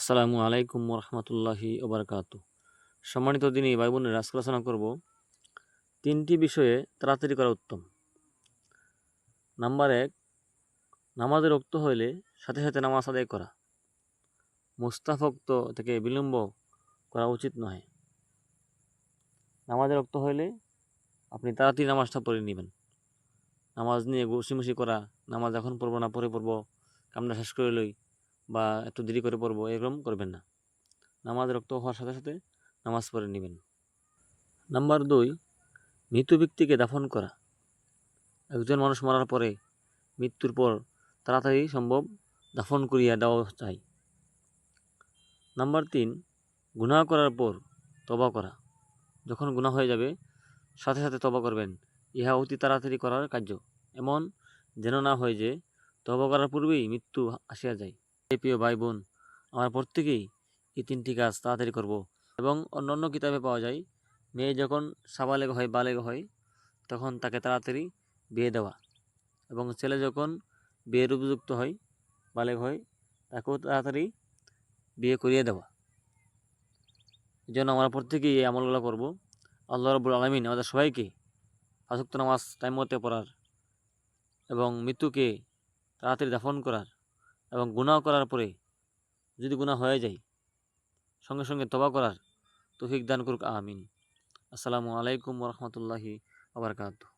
আসসালামু আলাইকুম রহমতুল্লাহি ওবরকাতু। সম্মানিত দিনী ভাই বোনেরা, আজকে আলোচনা করব 3টি বিষয়ে তাড়াতাড়ি করা উত্তম। নাম্বার 1, নামাজের ওক্ত হইলে সাথে সাথে নামাজ আদায় করা। মুস্তাফক্ত থেকে বিলম্ব করা উচিত নয়। নামাজের ওক্ত হইলে আপনি তাড়াতাড়ি নামাজটা পড়ে নেবেন। নামাজ নিয়ে গুছিমুছি করা, নামাজ এখন পড়বো না পরে পড়বো, কামনা শেষ করে লই বা একটু দেরি করে পড়বো, এরকম করবেন না। নামাজের ওক্ত হওয়ার সাথে সাথে নামাজ পড়ে নেবেন। নাম্বার 2, মৃত ব্যক্তিকে দাফন করা। একজন মানুষ মরার পরে, মৃত্যুর পর তাড়াতাড়ি সম্ভব দাফন করিয়া দেওয়া চাই। নাম্বার 3, গুনাহ করার পর তওবা করা। যখন গুনাহ হয়ে যাবে সাথে সাথে তওবা করবেন। ইহা অতি তাড়াতাড়ি করার কার্য। এমন যেন না হয় যে তওবা করার পূর্বেই মৃত্যু আসিয়া যায়। এই প্রিয় ভাই বোন, আমরা প্রত্যেকেই এই 3টি কাজ তাড়াতাড়ি করব। এবং অন্যান্য কিতাবে পাওয়া যায়, মেয়ে যখন সাবালেগ হয়, বালেগ হয়, তখন তাকে তাড়াতাড়ি বিয়ে দেওয়া, এবং ছেলে যখন বিয়ের উপযুক্ত হয়, বালেগ হয়, তাকেও তাড়াতাড়ি বিয়ে করিয়ে দেওয়া। এই জন্য আমরা প্রত্যেকেই এই আমলগুলো করব। আল্লাহ রাব্বুল আলামিন আমাদের সবাইকে 5 ওয়াক্ত নামাজ টাইম মতো পড়ার এবং মৃত্যুকে তাড়াতাড়ি দাফন করার এবং গুনাহ করার পরে যদি গুনাহ হয়ে যায় সঙ্গে সঙ্গে তওবা করার তৌফিক দান করুক, আমিন। আসসালামু আলাইকুম ওয়া রাহমাতুল্লাহি ওয়া বারাকাতুহু।